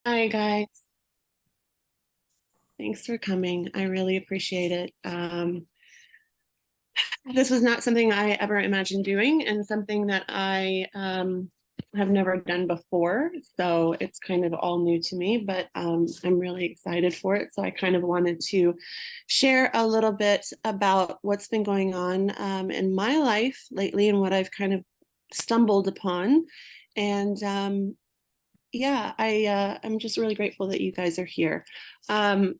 Hi, guys. Thanks for coming. I really appreciate it. This was not something I ever imagined doing and something that I have never done before. So it's kind of all new to me, but I'm really excited for it. So I kind of wanted to share a little bit about what's been going on in my life lately and what I've kind of stumbled upon. And yeah, I'm just really grateful that you guys are here. Um,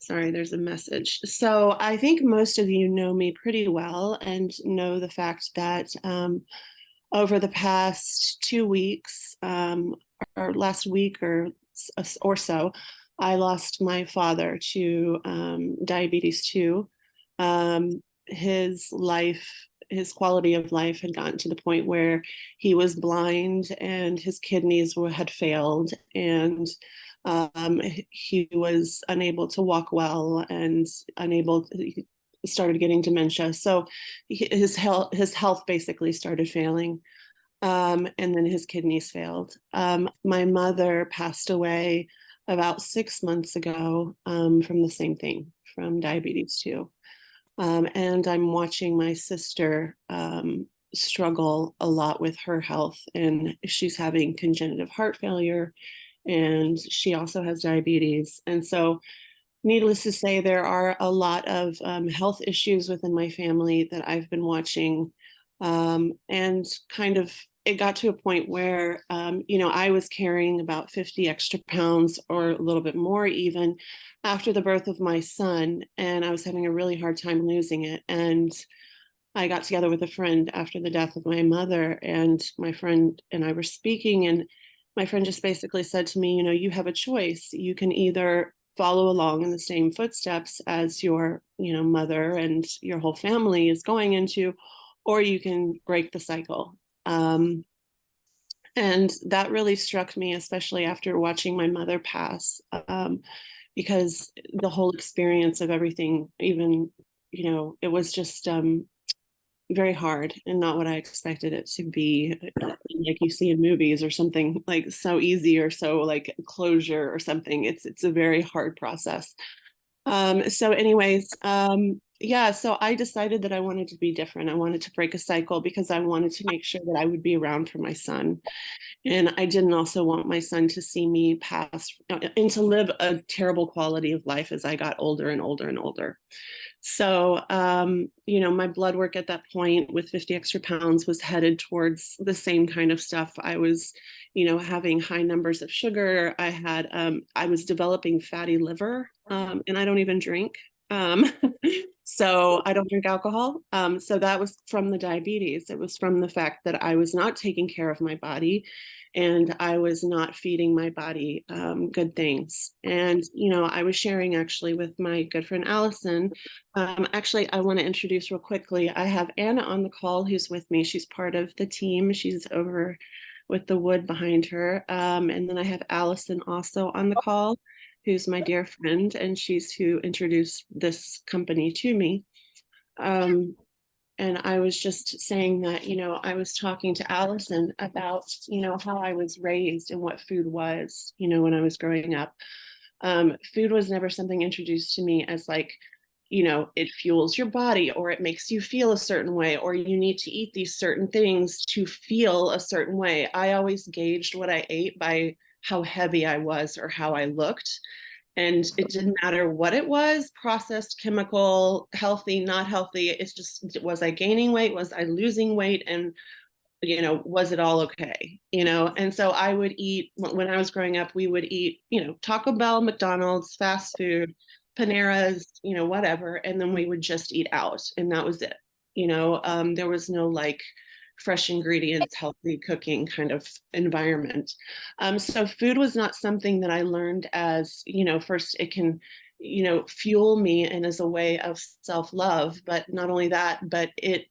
Sorry, there's a message. So I think most of you know me pretty well and know the fact that over the past 2 weeks, or last week or so, I lost my father to diabetes 2. His life, his quality of life had gotten to the point where he was blind and his kidneys had failed, and he was unable to walk well and he started getting dementia. So his health basically started failing. And then his kidneys failed. My mother passed away about 6 months ago from the same thing, from diabetes too. And I'm watching my sister struggle a lot with her health, and she's having congenital heart failure, and she also has diabetes. And so, needless to say, there are a lot of health issues within my family that I've been watching. And kind of, it got to a point where, I was carrying about 50 extra pounds or a little bit more even after the birth of my son. And I was having a really hard time losing it. And I got together with a friend after the death of my mother, and my friend and I were speaking, and my friend just basically said to me, you have a choice. You can either follow along in the same footsteps as your, mother and your whole family is going into, or you can break the cycle. Um, and that really struck me, especially after watching my mother pass, because the whole experience of everything, even, it was just very hard and not what I expected it to be, like you see in movies or something like so easy or so like closure or something. It's a very hard process. So anyways, yeah, so I decided that I wanted to be different. I wanted to break a cycle because I wanted to make sure that I would be around for my son. And I didn't also want my son to see me pass and to live a terrible quality of life as I got older and older and older. So, my blood work at that point with 50 extra pounds was headed towards the same kind of stuff. I was, having high numbers of sugar. I was developing fatty liver, and I don't even drink. Um, so I don't drink alcohol. So that was from the diabetes. It was from the fact that I was not taking care of my body and I was not feeding my body good things. And, I was sharing actually with my good friend Allison. Actually, I want to introduce real quickly. I have Anna on the call who's with me. She's part of the team. She's over with the wood behind her. And then I have Allison also on the call, who's my dear friend, and she's who introduced this company to me. Um, and I was just saying that, I was talking to Allison about, how I was raised and what food was, when I was growing up. Food was never something introduced to me as like, it fuels your body or it makes you feel a certain way, or you need to eat these certain things to feel a certain way. I always gauged what I ate by how heavy I was or how I looked. And it didn't matter what it was, processed, chemical, healthy, not healthy. It's just, was I gaining weight? Was I losing weight? And was it all okay? And so I would eat, when I was growing up, we would eat, Taco Bell, McDonald's, fast food, Panera's, whatever. And then we would just eat out. And that was it. There was no like fresh ingredients, healthy cooking kind of environment. So food was not something that I learned as, first it can, fuel me and as a way of self-love. But not only that, but it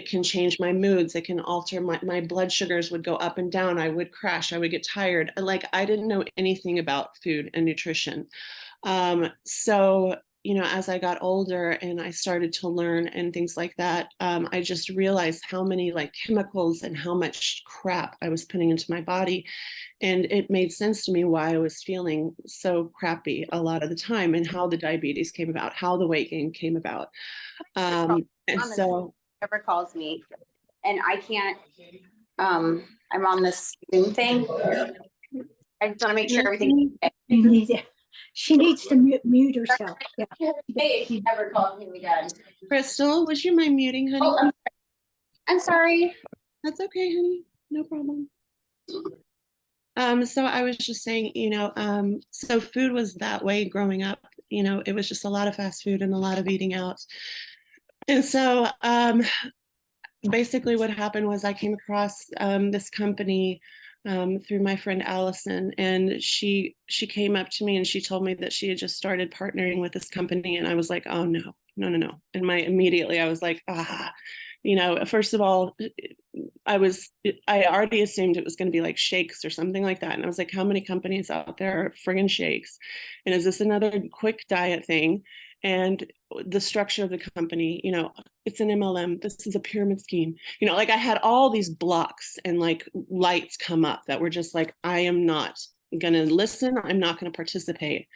can change my moods. It can alter my blood sugars would go up and down. I would crash. I would get tired. Like I didn't know anything about food and nutrition. So, as I got older and I started to learn and things like that, I just realized how many like chemicals and how much crap I was putting into my body. And it made sense to me why I was feeling so crappy a lot of the time and how the diabetes came about, how the weight gain came about. And so whoever calls me and I can't, I'm on this Zoom thing. I just want to make sure everything. She needs to mute herself. Yeah. Hey, if she ever calls me again. Crystal, would you mind muting, honey? Oh, I'm sorry. That's okay, honey. No problem. So I was just saying, so food was that way growing up. It was just a lot of fast food and a lot of eating out. And so basically what happened was I came across this company through my friend Allison, and she came up to me and she told me that she had just started partnering with this company, and I was like, oh no, no, no, no. And immediately I was like, first of all, I already assumed it was going to be like shakes or something like that. And I was like, how many companies out there are friggin' shakes? And is this another quick diet thing? And the structure of the company, it's an MLM. This is a pyramid scheme. Like I had all these blocks and like lights come up that were just like, I am not going to listen. I'm not going to participate.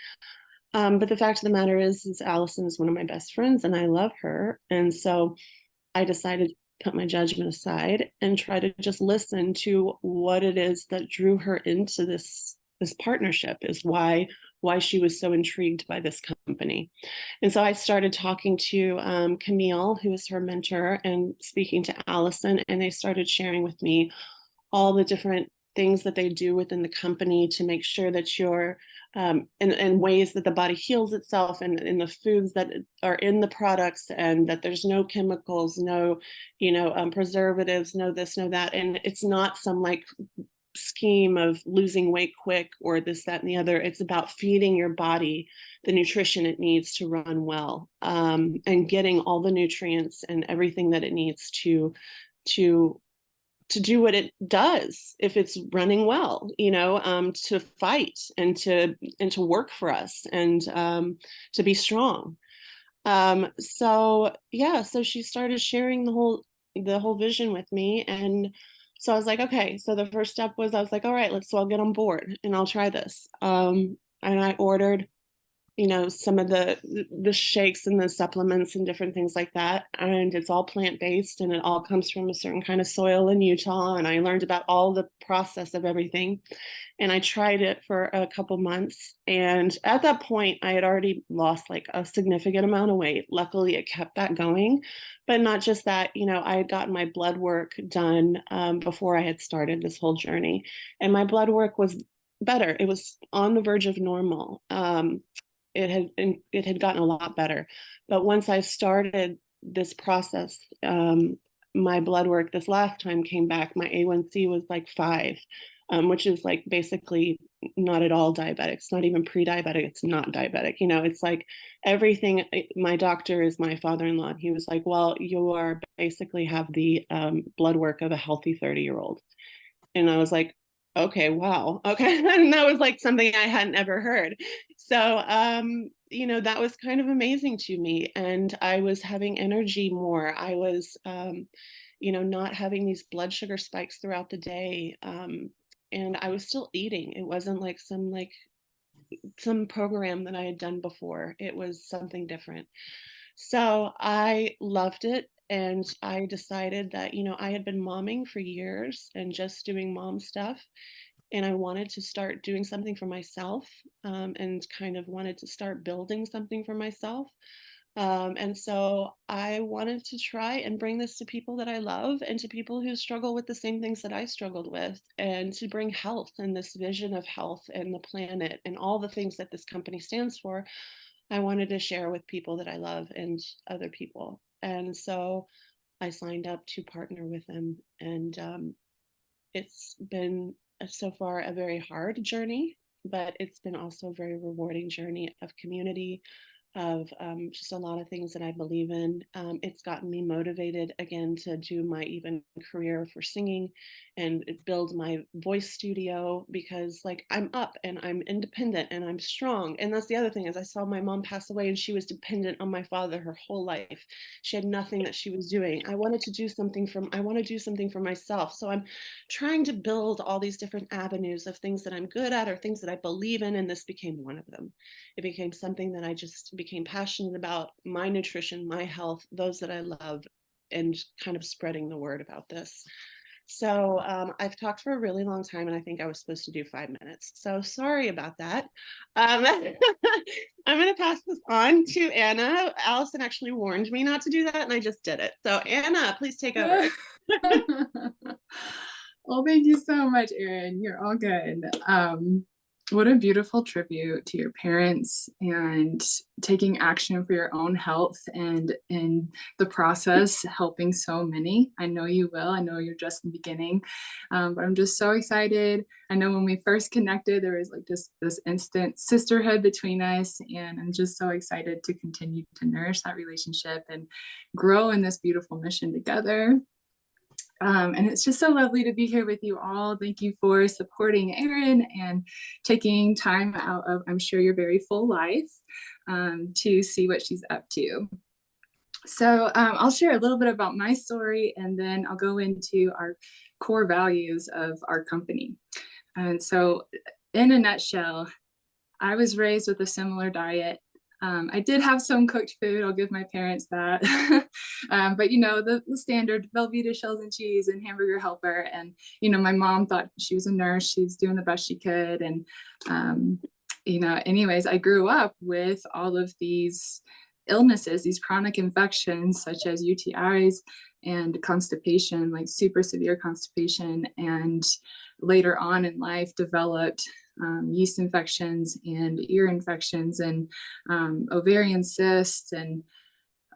But the fact of the matter is Allison is one of my best friends and I love her. And so I decided to put my judgment aside and try to just listen to what it is that drew her into this partnership, is why she was so intrigued by this company. And so I started talking to Camille, who is her mentor, and speaking to Allison, and they started sharing with me all the different things that they do within the company to make sure that you're and ways that the body heals itself, and in the foods that are in the products, and that there's no chemicals, no preservatives, no this, no that. And it's not some like scheme of losing weight quick or this, that, and the other. It's about feeding your body the nutrition it needs to run well, and getting all the nutrients and everything that it needs to do what it does if it's running well, to fight and to work for us, and to be strong. So yeah, so she started sharing the whole vision with me. And so I was like, okay, so the first step was, I was like, all right, so I'll get on board and I'll try this. And I ordered some of the shakes and the supplements and different things like that, and it's all plant-based, and it all comes from a certain kind of soil in Utah. And I learned about all the process of everything, and I tried it for a couple months, and at that point I had already lost like a significant amount of weight. Luckily it kept that going. But not just that, I had gotten my blood work done before I had started this whole journey, and my blood work was better. It was on the verge of normal. It had gotten a lot better. But once I started this process, my blood work this last time came back. My A1C was like 5, which is like basically not at all diabetic. It's not even pre-diabetic. It's not diabetic. It's like everything. My doctor is my father-in-law. He was like, well, you are basically have the blood work of a healthy 30-year-old. And I was like, okay, wow, okay. And that was like something I hadn't ever heard. So that was kind of amazing to me. And I was having energy more. I was not having these blood sugar spikes throughout the day. And I was still eating. It wasn't like some program that I had done before. It was something different. So I loved it. And I decided that, I had been momming for years and just doing mom stuff. And I wanted to start doing something for myself, and kind of wanted to start building something for myself. And so I wanted to try and bring this to people that I love, and to people who struggle with the same things that I struggled with, and to bring health and this vision of health and the planet and all the things that this company stands for. I wanted to share with people that I love and other people. And so I signed up to partner with them. And it's been so far a very hard journey, but it's been also a very rewarding journey of community, of just a lot of things that I believe in. It's gotten me motivated again to do my even career for singing and build my voice studio, because like I'm up and I'm independent and I'm strong. And that's the other thing, is I saw my mom pass away and she was dependent on my father her whole life. She had nothing that she was doing. I want to do something for myself. So I'm trying to build all these different avenues of things that I'm good at or things that I believe in, and this became one of them. It became something that I just became passionate about: my nutrition, my health, those that I love, and kind of spreading the word about this. So I've talked for a really long time, and I think I was supposed to do 5 minutes. So sorry about that. I'm going to pass this on to Anna. Allison actually warned me not to do that, and I just did it. So Anna, please take over. Well, thank you so much, Erin. You're all good. What a beautiful tribute to your parents and taking action for your own health, and in the process helping so many. I know you will. I know you're just in the beginning, but I'm just so excited. I know when we first connected, there was like just this instant sisterhood between us, and I'm just so excited to continue to nourish that relationship and grow in this beautiful mission together. And it's just so lovely to be here with you all. Thank you for supporting Erin and taking time out of, I'm sure, your very full life to see what she's up to. So I'll share a little bit about my story, and then I'll go into our core values of our company. And so in a nutshell, I was raised with a similar diet. I did have some cooked food, I'll give my parents that. But you know, the standard Velveeta shells and cheese and hamburger helper. And, you know, my mom thought she was a nurse, she was doing the best she could. And, you know, anyways, I grew up with all of these illnesses, these chronic infections, such as UTIs and constipation, like super severe constipation. And later on in life developed yeast infections and ear infections and ovarian cysts. And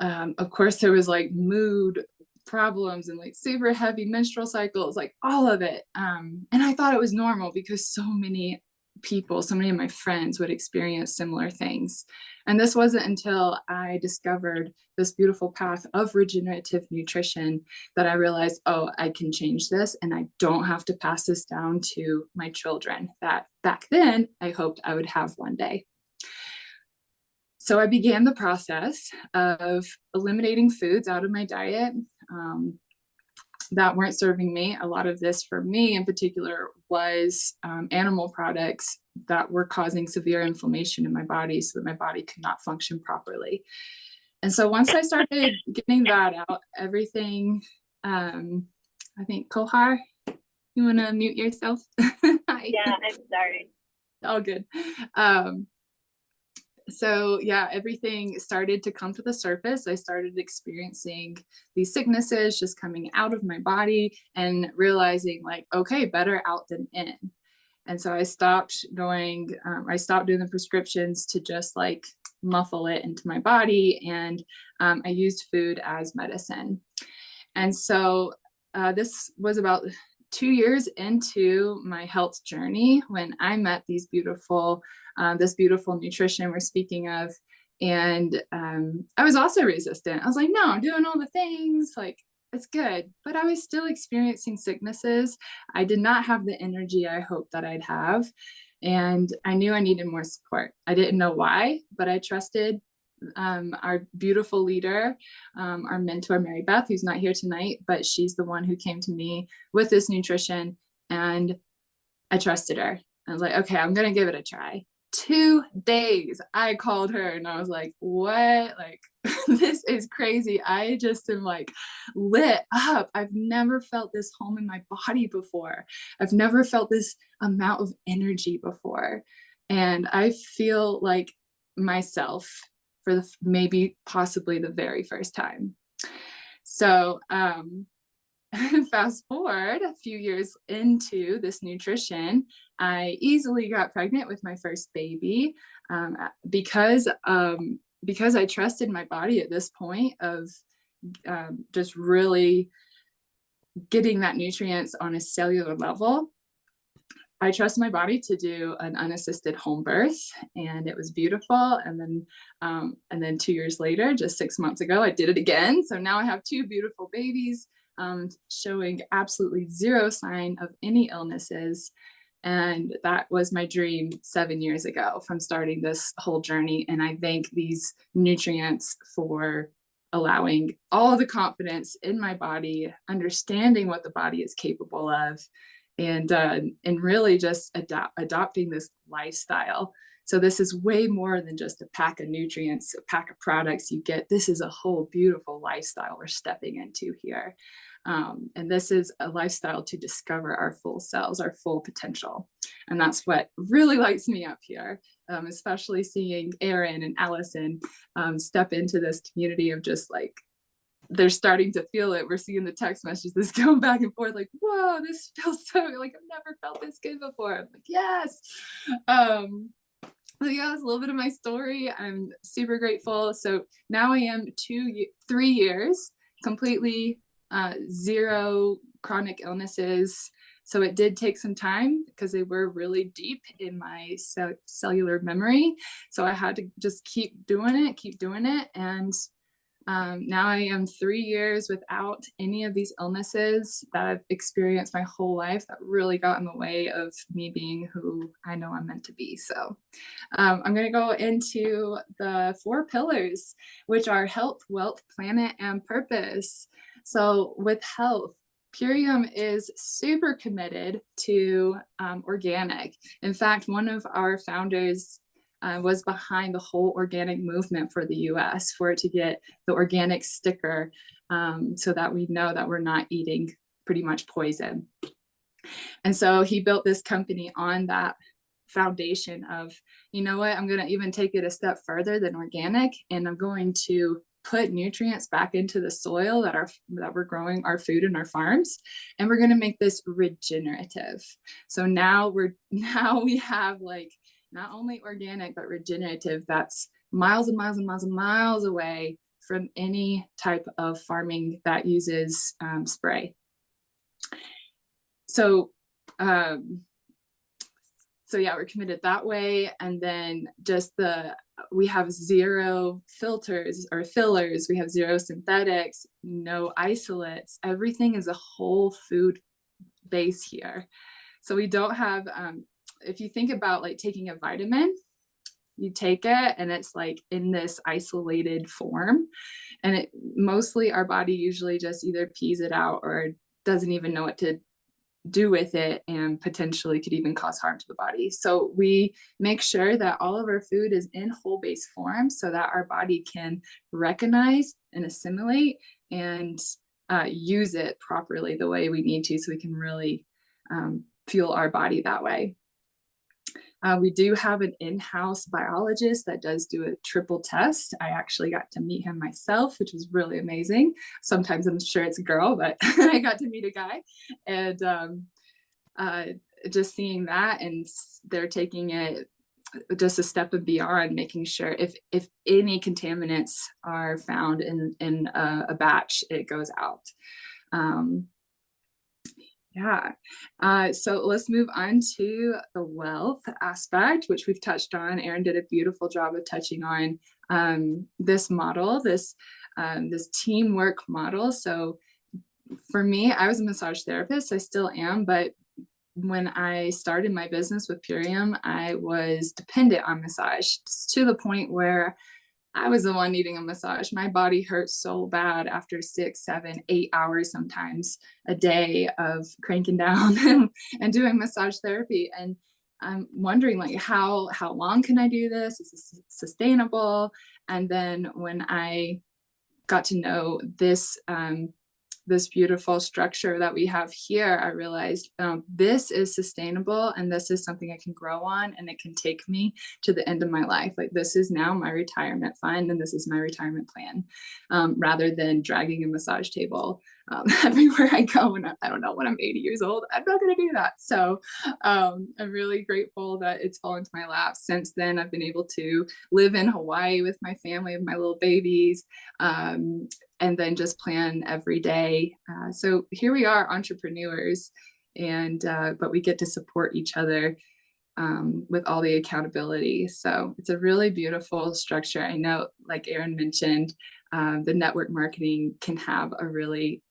of course there was like mood problems and like super heavy menstrual cycles, like all of it. And I thought it was normal because so many people, so many of my friends would experience similar things. And this wasn't until I discovered this beautiful path of regenerative nutrition that I realized, oh, I can change this and I don't have to pass this down to my children that back then I hoped I would have one day. So I began the process of eliminating foods out of my diet that weren't serving me. A lot of this for me in particular was animal products that were causing severe inflammation in my body so that my body could not function properly. And so once I started getting that out, everything, I think, Kohar, you want to mute yourself? Hi. Yeah, I'm sorry. All good. So yeah, everything started to come to the surface. I started experiencing these sicknesses just coming out of my body and realizing like, okay, better out than in. And so I stopped doing the prescriptions to just like muffle it into my body. And I used food as medicine. And so this was about 2 years into my health journey when I met this beautiful nutrition we're speaking of. And I was also resistant. I was like, no, I'm doing all the things, like it's good. But I was still experiencing sicknesses. I did not have the energy I hoped that I'd have. And I knew I needed more support. I didn't know why, but I trusted our beautiful leader, our mentor, Mary Beth, who's not here tonight, but she's the one who came to me with this nutrition, and I trusted her. I was like, okay, I'm going to give it a try. 2 days, I called her and I was like, what? Like, this is crazy. I just am like lit up. I've never felt this home in my body before. I've never felt this amount of energy before. And I feel like myself for maybe possibly the very first time. So fast forward a few years into this nutrition, I easily got pregnant with my first baby because I trusted my body at this point of just really getting that nutrients on a cellular level. I trust my body to do an unassisted home birth, and it was beautiful. And then 2 years later, just 6 months ago, I did it again. So now I have two beautiful babies, showing absolutely zero sign of any illnesses. And that was my dream 7 years ago from starting this whole journey. And I thank these nutrients for allowing all the confidence in my body, understanding what the body is capable of, and really just adopting this lifestyle. So this is way more than just a pack of nutrients, a pack of products you get. This is a whole beautiful lifestyle we're stepping into here. And this is a lifestyle to discover our full selves, our full potential. And that's what really lights me up here, especially seeing Erin and Allison step into this community of just like, they're starting to feel it. We're seeing the text messages going back and forth like, whoa, this feels so like I've never felt this good before. I'm like, yes. So yeah, it's a little bit of my story. I'm super grateful. So now I am 3 years completely zero chronic illnesses. So it did take some time because they were really deep in my cellular memory. So I had to just keep doing it. And now I am 3 years without any of these illnesses that I've experienced my whole life that really got in the way of me being who I know I'm meant to be. So I'm going to go into the 4 pillars, which are health, wealth, planet, and purpose. So with health, Purium is super committed to organic. In fact, one of our founders was behind the whole organic movement for the US, for it to get the organic sticker, so that we know that we're not eating pretty much poison. And so he built this company on that foundation of, you know what, I'm going to even take it a step further than organic, and I'm going to put nutrients back into the soil that we're growing our food in our farms, and we're going to make this regenerative. So now we have like not only organic but regenerative, that's miles and miles and miles and miles away from any type of farming that uses spray. So yeah, we're committed that way. And then just we have zero filters or fillers, we have zero synthetics, no isolates. Everything is a whole food base here. So we don't have, if you think about like taking a vitamin, you take it and it's like in this isolated form, and it mostly our body usually just either pees it out or doesn't even know what to do with it, and potentially could even cause harm to the body. So we make sure that all of our food is in whole base form so that our body can recognize and assimilate and use it properly the way we need to, so we can really fuel our body that way. We do have an in-house biologist that does do a triple test. I actually got to meet him myself, which was really amazing. Sometimes I'm sure it's a girl, but I got to meet a guy, and just seeing that, and they're taking it just a step beyond, making sure if any contaminants are found in a batch, it goes out. So let's move on to the wealth aspect, which we've touched on. Erin did a beautiful job of touching on this model, this teamwork model. So for me, I was a massage therapist. I still am, but when I started my business with Purium, I was dependent on massage to the point where I was the one needing a massage. My body hurt so bad after 6, 7, 8 hours sometimes a day of cranking down and doing massage therapy. And I'm wondering, like, how long can I do this? Is this sustainable? And then when I got to know this this beautiful structure that we have here, I realized this is sustainable, and this is something I can grow on, and it can take me to the end of my life. Like, this is now my retirement fund, and this is my retirement plan, rather than dragging a massage table everywhere I go. And I don't know, when I'm 80 years old, I'm not going to do that. So I'm really grateful that it's fallen into my lap. Since then, I've been able to live in Hawaii with my family, with my little babies, and then just plan every day. So here we are, entrepreneurs, and but we get to support each other with all the accountability. So it's a really beautiful structure. I know, like Erin mentioned, the network marketing can have a really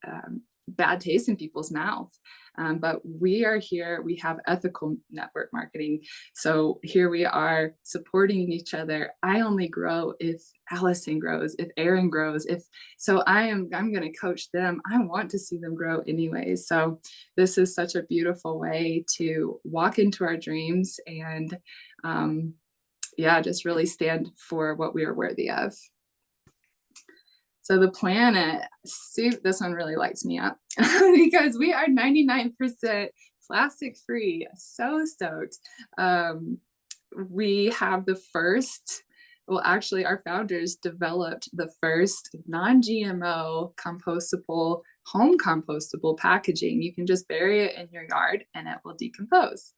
bad taste in people's mouth. But we are here, we have ethical network marketing. So here we are supporting each other. I only grow if Allison grows, if Erin grows, I'm going to coach them. I want to see them grow anyway. So this is such a beautiful way to walk into our dreams and just really stand for what we are worthy of. So the planet, this one really lights me up because we are 99% plastic free. So stoked. We have our founders developed the first non-GMO compostable, home compostable packaging. You can just bury it in your yard and it will decompose.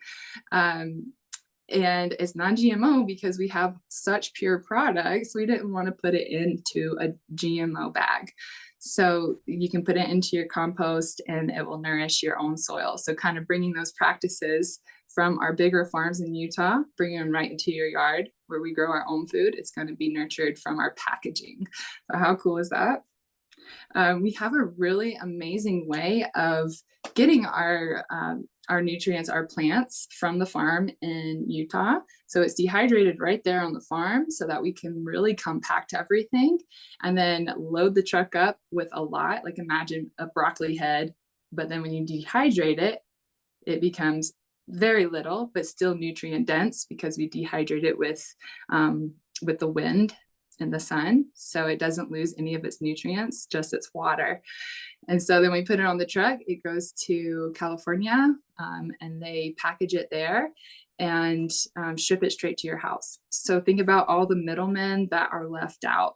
And it's non-GMO because we have such pure products. We didn't want to put it into a GMO bag. So you can put it into your compost and it will nourish your own soil. So kind of bringing those practices from our bigger farms in Utah, bringing them right into your yard where we grow our own food. It's going to be nurtured from our packaging. So how cool is that? We have a really amazing way of getting our nutrients, our plants from the farm in Utah. So it's dehydrated right there on the farm so that we can really compact everything and then load the truck up with a lot. Like imagine a broccoli head, but then when you dehydrate it, it becomes very little, but still nutrient dense because we dehydrate it with the wind and the sun. So it doesn't lose any of its nutrients, just its water. And so then we put it on the truck, it goes to California and they package it there and ship it straight to your house. So think about all the middlemen that are left out.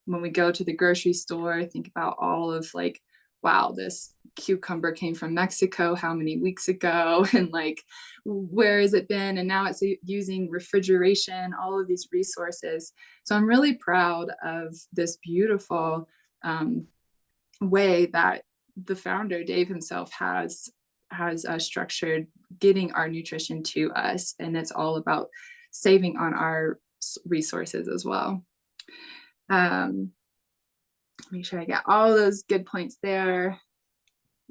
When we go to the grocery store, think about all of like, wow, this cucumber came from Mexico, how many weeks ago? And like, where has it been? And now it's using refrigeration, all of these resources. So I'm really proud of this beautiful way that the founder, Dave himself, has structured getting our nutrition to us. And it's all about saving on our resources as well. Make sure I get all those good points there.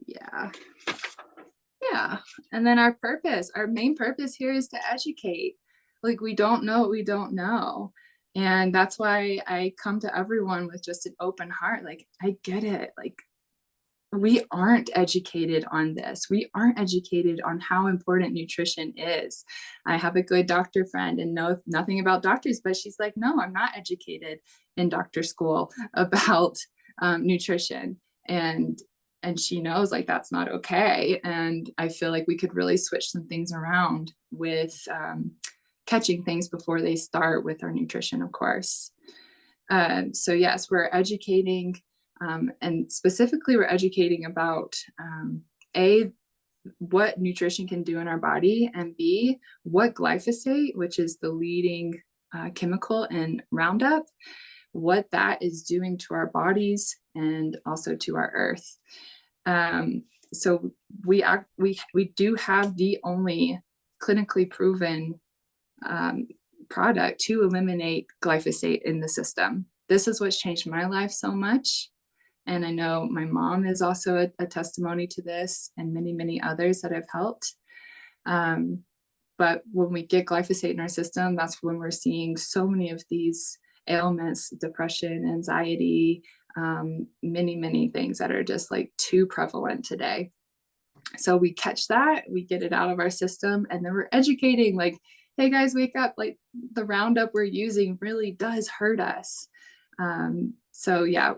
Yeah. And then our main purpose here is to educate. Like we don't know what we don't know. And that's why I come to everyone with just an open heart. Like, I get it. Like, we aren't educated on this. We aren't educated on how important nutrition is. I have a good doctor friend and know nothing about doctors, but she's like, no, I'm not educated in doctor school about nutrition. And she knows like that's not okay. And I feel like we could really switch some things around with catching things before they start with our nutrition, of course. So yes, we're educating, and specifically we're educating about A, what nutrition can do in our body, and B, what glyphosate, which is the leading chemical in Roundup, what that is doing to our bodies and also to our earth. So we do have the only clinically proven product to eliminate glyphosate in the system. This is what's changed my life so much. And I know my mom is also a testimony to this, and many, many others that have helped. But when we get glyphosate in our system, that's when we're seeing so many of these ailments, depression, anxiety, many, many things that are just like too prevalent today. So we catch that, we get it out of our system, and then we're educating like, hey guys, wake up, like the Roundup we're using really does hurt us. So yeah,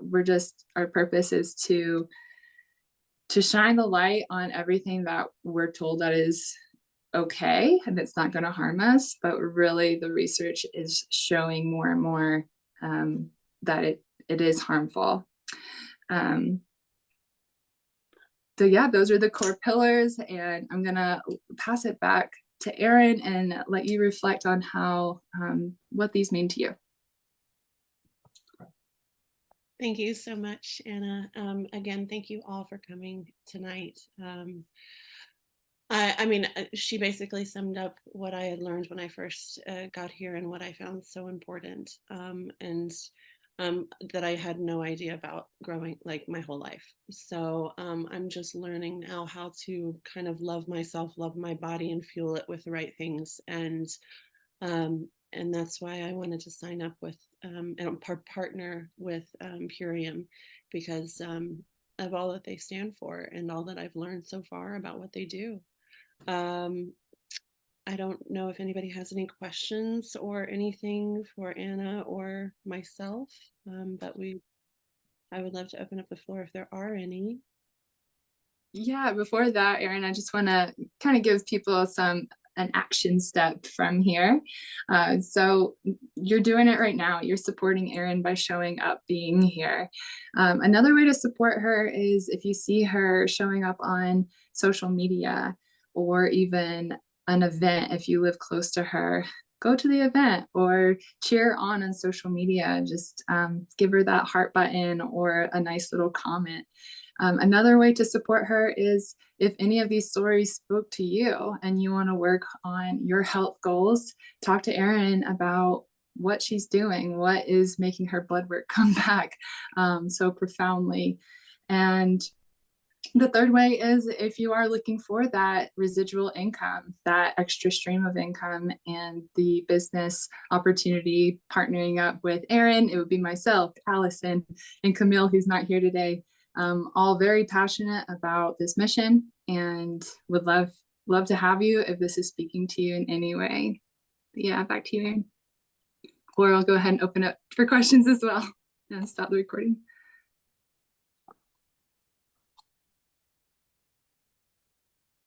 our purpose is to shine the light on everything that we're told that is okay and it's not going to harm us, but really the research is showing more and more that it is harmful. So yeah, those are the core pillars, and I'm gonna pass it back to Erin and let you reflect on how what these mean to you. Thank you so much, Anna. Again, thank you all for coming tonight. I mean, she basically summed up what I had learned when I first got here and what I found so important, and that I had no idea about growing like my whole life. So I'm just learning now how to kind of love myself, love my body, and fuel it with the right things. And that's why I wanted to sign up with and partner with Purium, because of all that they stand for and all that I've learned so far about what they do. Um, I don't know if anybody has any questions or anything for Anna or myself, but I would love to open up the floor if there are any. Yeah, before that, Erin, I just want to kind of give people an action step from here. So you're doing it right now. You're supporting Erin by showing up, being here. Another way to support her is if you see her showing up on social media or even an event, if you live close to her, go to the event or cheer on social media. Just give her that heart button or a nice little comment. Another way to support her is if any of these stories spoke to you and you want to work on your health goals, talk to Erin about what she's doing, what is making her blood work come back so profoundly. And the third way is if you are looking for that residual income, that extra stream of income, and the business opportunity partnering up with Erin, it would be myself, Allison, and Camille, who's not here today, all very passionate about this mission and would love to have you if this is speaking to you in any way. But yeah, back to you, Erin. Or I'll go ahead and open up for questions as well and stop the recording.